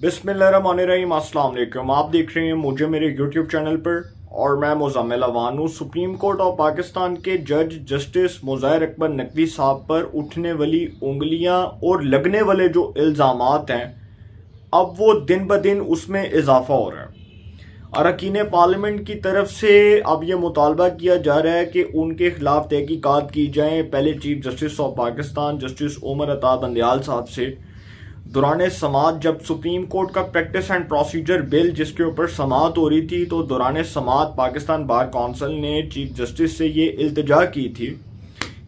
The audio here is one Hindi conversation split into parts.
बिस्मिल्लाहिर्रहमानिर्रहीम। अस्सलाम वालेकुम। आप देख रहे हैं मुझे मेरे यूट्यूब चैनल पर और मैं मुज़म्मिल अवान हूँ। सुप्रीम कोर्ट ऑफ पाकिस्तान के जज जस्टिस मुज़ाहिर अकबर नकवी साहब पर उठने वाली उंगलियां और लगने वाले जो इल्ज़ामात हैं, अब वो दिन ब दिन उसमें इजाफा हो रहा है। अरकान पार्लियामेंट की तरफ से अब ये मुतालबा किया जा रहा है कि उनके खिलाफ तहकीकात की जाए। पहले chief justice of Pakistan justice Umar Ata Bandial साहब से दौरान समात, जब सुप्रीम कोर्ट का प्रैक्टिस एंड प्रोसीजर बिल जिसके ऊपर समात हो रही थी, तो दौरान समात पाकिस्तान बार काउंसिल ने चीफ जस्टिस से ये इल्तिजा की थी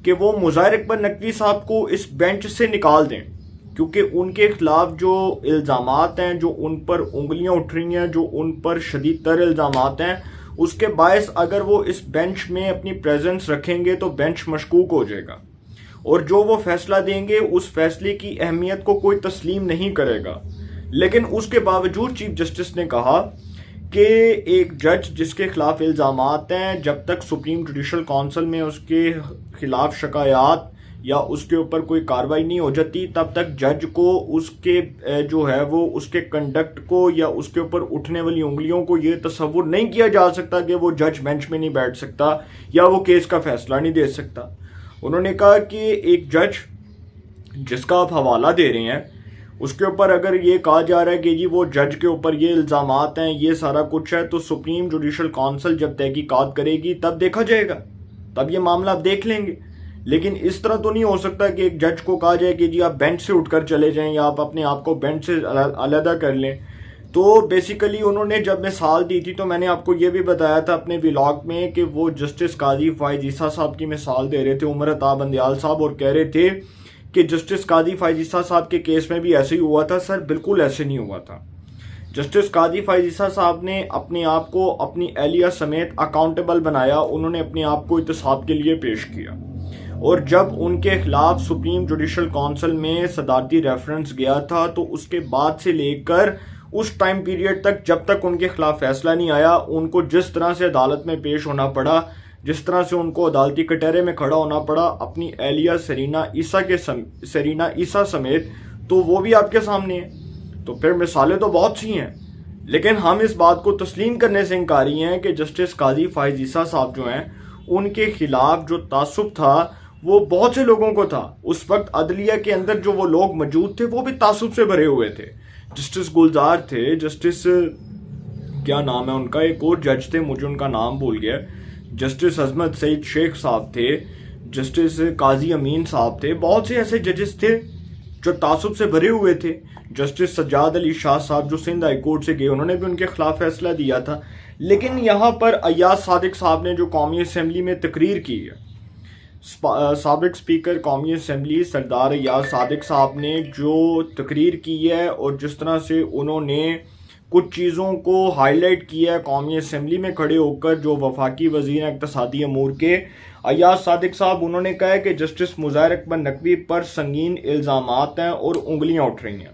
कि वो मुज़ाहिर अकबर नकवी साहब को इस बेंच से निकाल दें, क्योंकि उनके खिलाफ जो इल्ज़ामात हैं, जो उन पर उंगलियां उठ रही हैं, जो उन पर शदीद तर इल्ज़ामात हैं, उसके बायस अगर वो इस बेंच में अपनी प्रेजेंस रखेंगे तो बेंच मशकूक हो जाएगा और जो वो फैसला देंगे उस फैसले की अहमियत को कोई तस्लीम नहीं करेगा। लेकिन उसके बावजूद चीफ जस्टिस ने कहा कि एक जज जिसके खिलाफ इल्ज़ामात हैं, जब तक सुप्रीम जुडिशल काउंसिल में उसके खिलाफ शिकायत या उसके ऊपर कोई कार्रवाई नहीं हो जाती, तब तक जज को उसके जो है वो उसके कंडक्ट को या उसके ऊपर उठने वाली उंगलियों को ये तस्वुर नहीं किया जा सकता कि वो जज बेंच में नहीं बैठ सकता या वो केस का फैसला नहीं दे सकता। उन्होंने कहा कि एक जज जिसका आप हवाला दे रहे हैं उसके ऊपर अगर ये कहा जा रहा है कि जी वो जज के ऊपर ये इल्ज़ामात हैं, ये सारा कुछ है, तो सुप्रीम जुडिशल काउंसिल जब तहकीकात करेगी तब देखा जाएगा, तब ये मामला आप देख लेंगे। लेकिन इस तरह तो नहीं हो सकता कि एक जज को कहा जाए कि जी आप बेंच से उठकर चले जाएं या आप अपने आप को बेंच से अलहदा कर लें। तो बेसिकली उन्होंने जब मिसाल दी थी तो मैंने आपको ये भी बताया था अपने व्लॉग में कि वो जस्टिस काजी फायज ईसा साहब की मिसाल दे रहे थे, उमर अता बंदयाल साहब, और कह रहे थे कि जस्टिस काजी फायज ईसा साहब के केस में भी ऐसे ही हुआ था। सर बिल्कुल ऐसे नहीं हुआ था। जस्टिस काजी फायज ईसा साहब ने अपने आप को अपनी एहलिया समेत अकाउंटेबल बनाया, उन्होंने अपने आप को एहतसाब के लिए पेश किया और जब उनके खिलाफ सुप्रीम जुडिशल काउंसिल में सदारती रेफरेंस गया था तो उसके बाद से लेकर उस टाइम पीरियड तक जब तक उनके खिलाफ फैसला नहीं आया, उनको जिस तरह से अदालत में पेश होना पड़ा, जिस तरह से उनको अदालती कटहरे में खड़ा होना पड़ा अपनी एहलिया सरीना ईसा समेत, तो वो भी आपके सामने है। तो फिर मिसालें तो बहुत सी हैं, लेकिन हम इस बात को तस्लीम करने से इनकारी हैं कि जस्टिस काजी फायज ईसा साहब जो हैं उनके खिलाफ जो तासुब था वो बहुत से लोगों को था। उस वक्त अदलिया के अंदर जो वो लोग मौजूद थे वो भी तासुब से भरे हुए थे। जस्टिस गुलजार थे, जस्टिस क्या नाम है उनका, एक और जज थे मुझे उनका नाम भूल गया, जस्टिस अजमत सईद शेख साहब थे, जस्टिस काजी अमीन साहब थे, बहुत से ऐसे जजेस थे जो तासुब से भरे हुए थे। जस्टिस सज्जाद अली शाह साहब जो सिंध हाई कोर्ट से गए, उन्होंने भी उनके खिलाफ फैसला दिया था। लेकिन यहाँ पर अय्याज सादिक साहब ने जो कौमी असम्बली में तकरीर की है, साबिक स्पीकर कौमी असम्बली सरदार अय्याज सादिक साहब ने जो तकरीर की है और जिस तरह से उन्होंने कुछ चीज़ों को हाईलाइट किया है कौमी असम्बली में खड़े होकर, जो वफाकी वज़ीर इक़्तिसादी अमूर के अय्याज सादिक साहब, उन्होंने कहा है कि जस्टिस मुज़ाहिर अकबर नकवी पर संगीन इल्ज़ामात हैं और उंगलियां उठ रही हैं।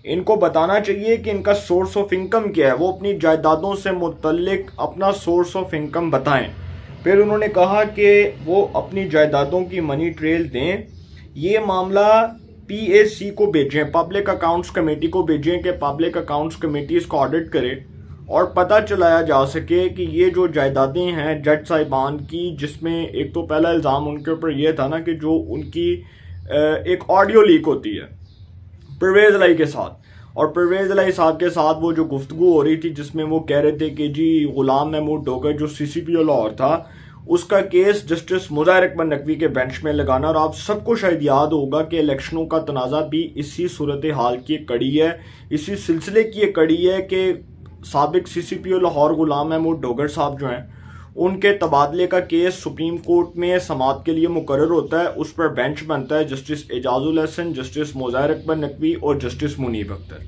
इनको बताना चाहिए कि इनका सोर्स ऑफ इनकम क्या है, वो अपनी जायदादों से मुतल्लिक अपना सोर्स ऑफ इनकम बताएं। फिर उन्होंने कहा कि वो अपनी जायदादों की मनी ट्रेल दें, ये मामला PAC को भेजें, पब्लिक अकाउंट्स कमेटी को भेजें कि पब्लिक अकाउंट्स कमेटी इसको ऑडिट करे और पता चलाया जा सके कि ये जो जायदादें हैं जज साहिबान की, जिसमें एक तो पहला इल्ज़ाम उनके ऊपर यह था ना कि जो उनकी एक ऑडियो लीक होती है परवेज़ इलाही के साथ, और परवेज़ इलाही साहब के साथ वो जो गुफ्तगू हो रही थी जिसमें वो कह रहे थे कि जी गुलाम महमूद डोगर जो CCPO लाहौर था उसका केस जस्टिस मुज़ाहिर अकबर नकवी के बेंच में लगाना। और आप सबको शायद याद होगा कि इलेक्शनों का तनाज़ा भी इसी सूरत हाल की एक कड़ी है, इसी सिलसिले की एक कड़ी है कि साबिक CCPO लाहौर गुलाम महमूद डोगर साहब जो हैं उनके तबादले का केस सुप्रीम कोर्ट में समात के लिए मुकर्रर होता है। उस पर बेंच बनता है जस्टिस एजाजुल हसन, जस्टिस मुज़ाहिर अकबर नकवी और जस्टिस मुनीब अख्तर।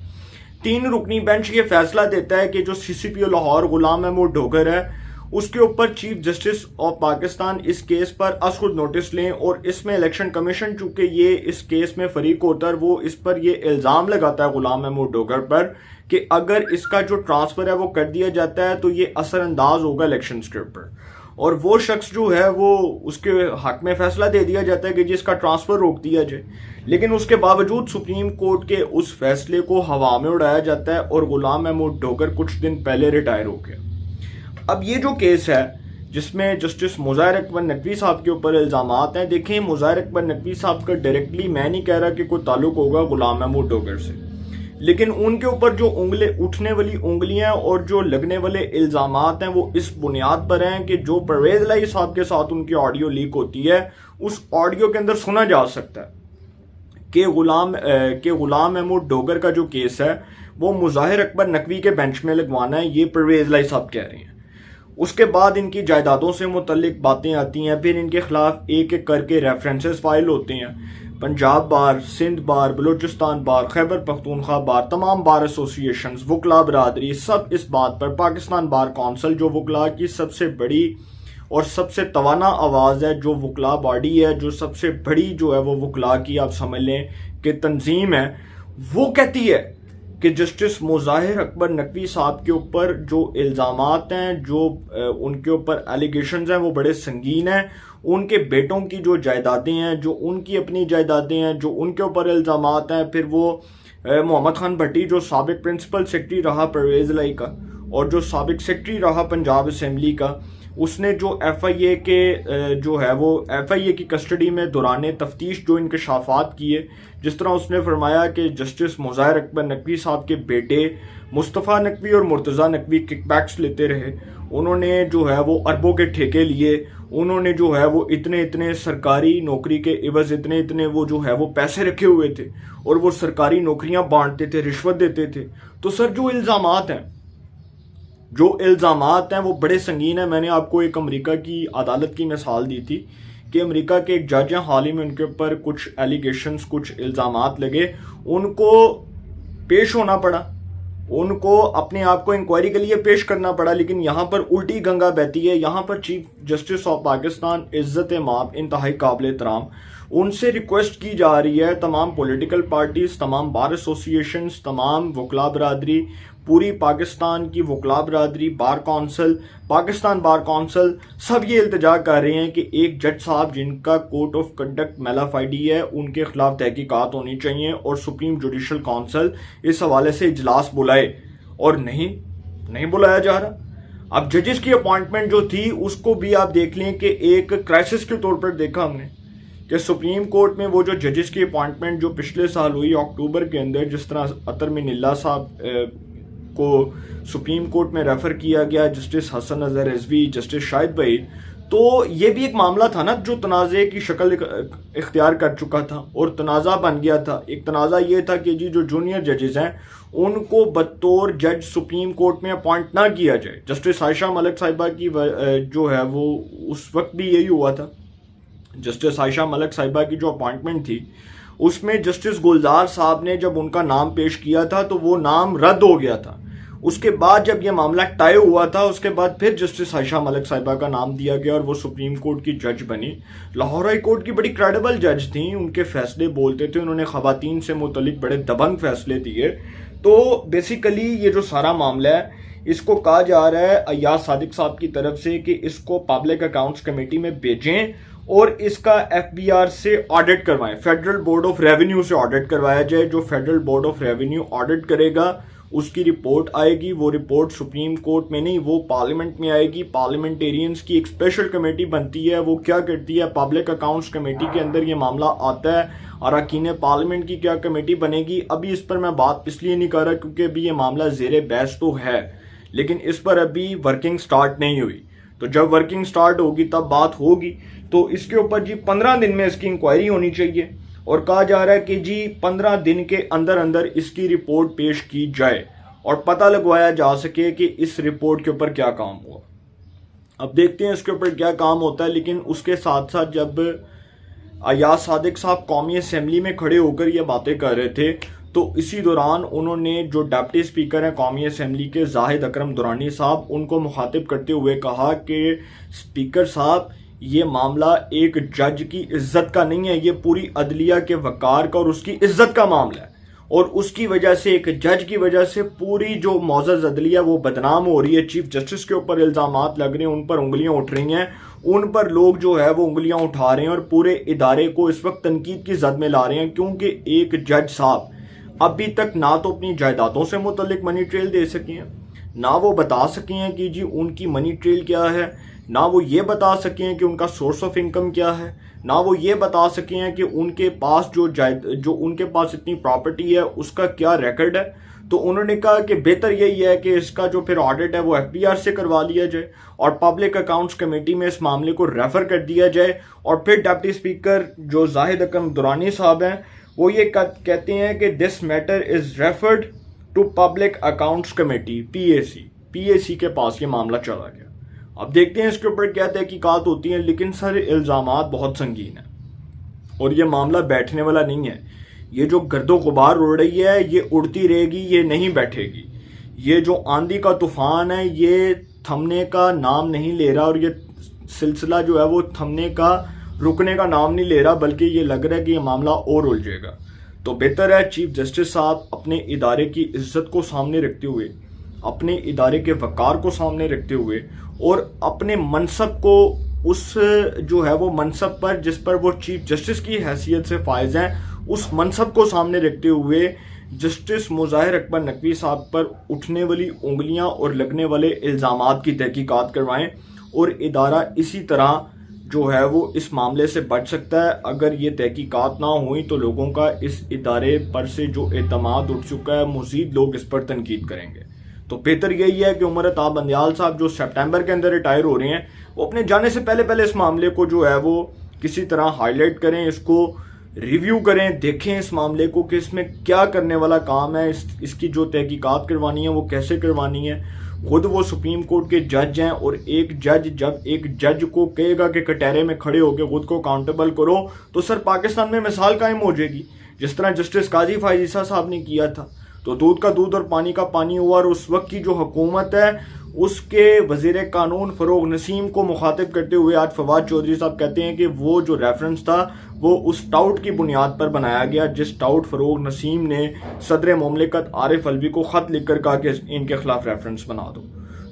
3 रुकनी बेंच ये फैसला देता है कि जो CCPO लाहौर गुलाम महमूद डोगर है उसके ऊपर चीफ जस्टिस ऑफ पाकिस्तान इस केस पर खुद नोटिस लें, और इसमें इलेक्शन कमीशन चूंकि ये इस केस में फरीक होता है, वो इस पर ये इल्ज़ाम लगाता है गुलाम महमूद डोगर पर कि अगर इसका जो ट्रांसफ़र है वो कर दिया जाता है तो ये असरअंदाज होगा इलेक्शन के ऊपर। और वो शख्स जो है वो उसके हक में फैसला दे दिया जाता है कि जिसका ट्रांसफर रोक दिया जाए, लेकिन उसके बावजूद सुप्रीम कोर्ट के उस फैसले को हवा में उड़ाया जाता है और गुलाम महमूद डोगर कुछ दिन पहले रिटायर हो गया। अब ये जो केस है जिसमें जस्टिस मुज़ाहिर अकबर नकवी साहब के ऊपर इल्ज़ामात हैं, देखें मुज़ाहिर अकबर नकवी साहब का डायरेक्टली मैं नहीं कह रहा कि कोई ताल्लुक होगा गुलाम महमूद डोगर से, लेकिन उनके ऊपर जो उठने वाली उंगलियां और जो लगने वाले इल्ज़ामात हैं वो इस बुनियाद पर हैं कि जो परवेज लाई साहब के साथ उनकी ऑडियो लीक होती है उस ऑडियो के अंदर सुना जा सकता है कि गुलाम महमूद डोगर का जो केस है वो मुज़ाहिर अकबर नकवी के बेंच में लगवाना है, ये परवेज लाई साहब कह रहे हैं। उसके बाद इनकी जायदादों से मुतल्लिक बातें आती हैं, फिर इनके खिलाफ एक एक करके रेफरेंसेस फाइल होते हैं। पंजाब बार, सिंध बार, बलूचिस्तान बार, खैबर पख्तूनख्वा बार, तमाम बार एसोसिएशंस, वकला बरादरी, सब इस बात पर, पाकिस्तान बार कौंसिल जो वकला की सबसे बड़ी और सबसे तवाना आवाज़ है, जो वकला बॉडी है, जो सबसे बड़ी जो है वो वकला की आप समझ लें कि तंजीम है, वो कहती है कि जस्टिस मुज़ाहिर अकबर नकवी साहब के ऊपर जो इल्ज़ामात हैं, जो उनके ऊपर एलिगेशंस हैं वो बड़े संगीन हैं। उनके बेटों की जो जायदादें हैं, जो उनकी अपनी जायदादें हैं, जो उनके ऊपर इल्ज़ामात हैं, फिर वो मोहम्मद खान भट्टी जो साबिक प्रिंसिपल सेक्रेटरी रहा परवेज लाई का और जो साबिक सेक्रेटरी रहा पंजाब असम्बली का, उसने जो FIA के जो है वो FIA की कस्टडी में दौरान तफ्तीश जो इंकशाफात किए, जिस तरह उसने फरमाया कि जस्टिस मुज़ाहिर अकबर नकवी साहब के बेटे मुस्तफ़ा नकवी और मुर्तज़ा नकवी किकबैक्स लेते रहे, उन्होंने जो है वो अरबों के ठेके लिए, उन्होंने जो है वो इतने इतने सरकारी नौकरी के इवज़ इतने इतने वो जो है वो पैसे रखे हुए थे और वो सरकारी नौकरियां बांटते थे, रिश्वत देते थे। तो सर जो इल्ज़ामात हैं वो बड़े संगीन हैं। मैंने आपको एक अमेरिका की अदालत की मिसाल दी थी कि अमेरिका के एक जज हैं, हाल ही में उनके ऊपर कुछ एलिगेशंस, कुछ इल्ज़ामात लगे, उनको पेश होना पड़ा, उनको अपने आप को इंक्वायरी के लिए पेश करना पड़ा, लेकिन यहाँ पर उल्टी गंगा बहती है। यहाँ पर चीफ जस्टिस ऑफ पाकिस्तान इज्जत माब इंतहाई काबिल एहतराम, उनसे रिक्वेस्ट की जा रही है, तमाम पॉलिटिकल पार्टीज, तमाम बार एसोसिएशंस, तमाम वकला बरादरी, पूरी पाकिस्तान की वकला बरादरी, bar council, Pakistan bar council, सब ये इल्तिजा कर रहे हैं कि एक जज साहब जिनका कोड ऑफ कंडक्ट मेलाफाइडी है उनके खिलाफ तहकीकात होनी चाहिए और सुप्रीम जुडिशल काउंसिल इस हवाले से इजलास बुलाए, और नहीं बुलाया जा रहा। अब जजेस की अपॉइंटमेंट जो थी उसको भी आप देख लें कि एक क्राइसिस के तौर पर देखा हमने कि सुप्रीम कोर्ट में वो जो जजेस की अपॉइंटमेंट जो पिछले साल हुई अक्टूबर के अंदर, जिस तरह अतर मिनिल्ला साहब को सुप्रीम कोर्ट में रेफर किया गया, जस्टिस हसन अजहर रिजवी, जस्टिस शाहिद वहीद, तो ये भी एक मामला था ना जो तनाज़े की शक्ल इख्तियार कर चुका था और तनाज़ा बन गया था। एक तनाज़ा ये था कि जी जो जूनियर जजेस हैं उनको बतौर जज सुप्रीम कोर्ट में अपॉइंट ना किया जाए। जस्टिस आयशा मलिक साहिबा की जो है वो उस वक्त भी यही हुआ था। जस्टिस आयशा मलिक साहिबा की जो अपॉइंटमेंट थी उसमें जस्टिस गुलजार साहब ने जब उनका नाम पेश किया था तो वो नाम रद्द हो गया था। उसके बाद जब ये मामला टाई हुआ था उसके बाद फिर जस्टिस आयशा मलिक साहिबा का नाम दिया गया और वो सुप्रीम कोर्ट की जज बनी। लाहौर हाई कोर्ट की बड़ी क्रेडिबल जज थी, उनके फैसले बोलते थे, उन्होंने खवातीन से मुतल्लिक बड़े दबंग फैसले दिए। तो बेसिकली ये जो सारा मामला है इसको कहा जा रहा है अय्याज सादिक साहब की तरफ से कि इसको पब्लिक अकाउंट्स कमेटी में भेजें और इसका FBR से ऑडिट करवाएं, फेडरल बोर्ड ऑफ रेवेन्यू से ऑडिट करवाया जाए। जो federal board of revenue audit करेगा उसकी रिपोर्ट आएगी, वो रिपोर्ट सुप्रीम कोर्ट में नहीं वो पार्लियामेंट में आएगी। पार्लियामेंटेरियंस की एक स्पेशल कमेटी बनती है, वो क्या करती है, पब्लिक अकाउंट्स कमेटी के अंदर ये मामला आता है। अरकान पार्लियामेंट की क्या कमेटी बनेगी, अभी इस पर मैं बात इसलिए नहीं कर रहा क्योंकि अभी ये मामला ज़ेरे बहस तो है, लेकिन इस पर अभी वर्किंग स्टार्ट नहीं हुई। तो जब वर्किंग स्टार्ट होगी तब बात होगी। तो इसके ऊपर जी 15 दिन में इसकी इंक्वायरी होनी चाहिए और कहा जा रहा है कि जी 15 दिन के अंदर अंदर इसकी रिपोर्ट पेश की जाए और पता लगवाया जा सके कि इस रिपोर्ट के ऊपर क्या काम हुआ। अब देखते हैं इसके ऊपर क्या काम होता है। लेकिन उसके साथ साथ जब अय्याज सादिक साहब कौमी असेंबली में खड़े होकर ये बातें कर रहे थे तो इसी दौरान उन्होंने जो डिप्टी स्पीकर हैं कौमी असेंबली के जाहिद अकरम दुरानी साहब, उनको मुखातिब करते हुए कहा कि स्पीकर साहब ये मामला एक जज की इज्जत का नहीं है, ये पूरी अदलिया के वकार का और उसकी इज्जत का मामला है। और उसकी वजह से, एक जज की वजह से पूरी जो मौजज़ अदलिया वो बदनाम हो रही है। चीफ जस्टिस के ऊपर इल्ज़ामात लग रहे हैं, उन पर उंगलियां उठ रही हैं, उन पर लोग जो है वो उंगलियां उठा रहे हैं और पूरे इदारे को इस वक्त तनकीद की जद में ला रहे हैं, क्योंकि एक जज साहब अभी तक ना तो अपनी जायदादों से मुतल्लिक मनी ट्रेल दे सके हैं, ना वो बता सके हैं कि जी उनकी मनी ट्रेल क्या है, ना वो ये बता सके हैं कि उनका सोर्स ऑफ इनकम क्या है, ना वो ये बता सके हैं कि उनके पास जो उनके पास इतनी प्रॉपर्टी है उसका क्या रिकॉर्ड है। तो उन्होंने कहा कि बेहतर यही है कि इसका जो फिर ऑडिट है वो एफबीआर से करवा लिया जाए और पब्लिक अकाउंट्स कमेटी में इस मामले को रेफर कर दिया जाए। और फिर डिप्टी स्पीकर जो जाहिद अकरम दुरानी साहब हैं वो ये कहते हैं कि this matter is referred to public accounts committee PAC के पास ये मामला चला गया। अब देखते हैं इसके ऊपर क्या तहकीकात होती हैं, लेकिन सर इल्ज़ामात बहुत संगीन है और ये मामला बैठने वाला नहीं है। ये जो गर्दो गुबार उड़ रही है ये उड़ती रहेगी, ये नहीं बैठेगी। ये जो आंधी का तूफान है ये थमने का नाम नहीं ले रहा और ये सिलसिला जो है वो थमने का, रुकने का नाम नहीं ले रहा, बल्कि ये लग रहा है कि ये मामला और उलझेगा। तो बेहतर है चीफ जस्टिस साहब अपने इदारे की इज्जत को सामने रखते हुए, अपने इदारे के वकार को सामने रखते हुए और अपने मनसब को, उस जो है वो मनसब पर जिस पर वो चीफ जस्टिस की हैसियत से फायज हैं, उस मनसब को सामने रखते हुए जस्टिस मुज़ाहिर अकबर नकवी साहब पर उठने वाली उंगलियां और लगने वाले इल्ज़ामात की तहकीकात करवाएं और इदारा इसी तरह जो है वो इस मामले से बच सकता है। अगर ये तहकीकात ना हुई तो लोगों का इस इदारे पर से जो एतमाद उठ चुका है, मज़ीद लोग इस पर तनकीद करेंगे। तो बेहतर यही है कि उमर अताब बंदियाल साहब जो सितंबर के अंदर रिटायर हो रहे हैं वो अपने जाने से पहले इस मामले को जो है वो किसी तरह हाईलाइट करें, इसको रिव्यू करें, देखें इस मामले को कि इसमें क्या करने वाला काम है, इसकी जो तहकीकात करवानी है वो कैसे करवानी है। खुद वो सुप्रीम कोर्ट के जज हैं और एक जज जब एक जज को कहेगा कि कटहरे में खड़े होकर खुद को अकाउंटेबल करो तो सर पाकिस्तान में मिसाल कायम हो जाएगी, जिस तरह जस्टिस काजी फायज ईसा साहब ने किया था। तो दूध का दूध और पानी का पानी हुआ और उस वक्त की जो हुकूमत है उसके वजीर कानून फरोग नसीम को मुखातिब करते हुए आज फवाद चौधरी साहब कहते हैं कि वो जो रेफरेंस था वो उस टाउट की बुनियाद पर बनाया गया जिस टाउट फरोग नसीम ने सदर मुमलिकत आरिफ अलवी को ख़त लिख कर कहा कि इनके खिलाफ रेफरेंस बना दो।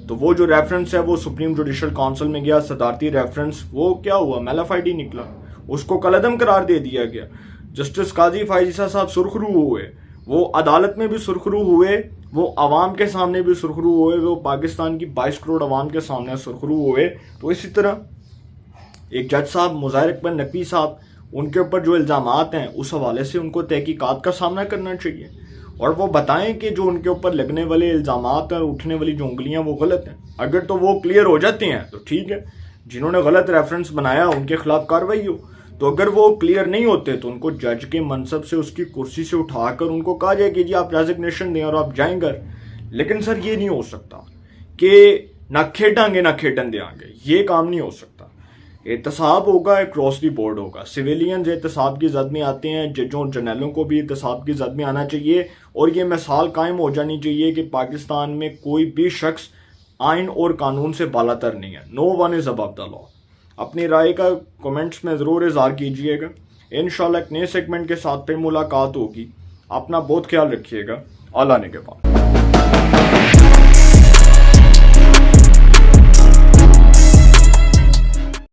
तो वो जो रेफरेंस है वो सुप्रीम जुडिशल काउंसिल में गया, सदारती रेफरेंस, वो क्या हुआ, मेलाफाइडी निकला, उसको कलअदम करार दे दिया गया। जस्टिस काजी फायज ईसा साहब सुरखरू हुए, वो अदालत में भी सुरखरू हुए, वो आवाम के सामने भी सुरखरू हुए, वो पाकिस्तान की 22 करोड़ आवाम के सामने सुरखरू हुए। तो इसी तरह एक जज साहब मुज़ाहिर अकबर नकवी साहब, उनके ऊपर जो इल्ज़ामात हैं उस हवाले से उनको तहकीकात का सामना करना चाहिए और वो बताएं कि जो उनके ऊपर लगने वाले इल्ज़ामात और उठने वाली जो उंगलियां वो गलत हैं। अगर तो वो क्लियर हो जाते हैं तो ठीक है, जिन्होंने गलत रेफरेंस बनाया उनके खिलाफ कार्रवाई हो। तो अगर वो क्लियर नहीं होते तो उनको जज के मनसब से, उसकी कुर्सी से उठाकर उनको कहा जाए कि जी आप रेजिग्नेशन दें और आप जाएं घर। लेकिन सर ये नहीं हो सकता कि ना खेडांगे ना खेडन देंगे, ये काम नहीं हो सकता। एहतसाब होगा, क्रॉस दी बोर्ड होगा। सिविलियंस एहतसाब की जद में आते हैं, जजों और जर्नलों को भी एहतसाब की जद में आना चाहिए और ये मिसाल कायम हो जानी चाहिए कि पाकिस्तान में कोई भी शख्स आइन और कानून से बालातर नहीं है। No one is above the law. अपनी राय का कमेंट्स में ज़रूर इज़हार कीजिएगा। इंशाल्लाह एक नए सेगमेंट के साथ फिर मुलाकात होगी। अपना बहुत ख्याल रखिएगा। अल्लाह ने के बाद।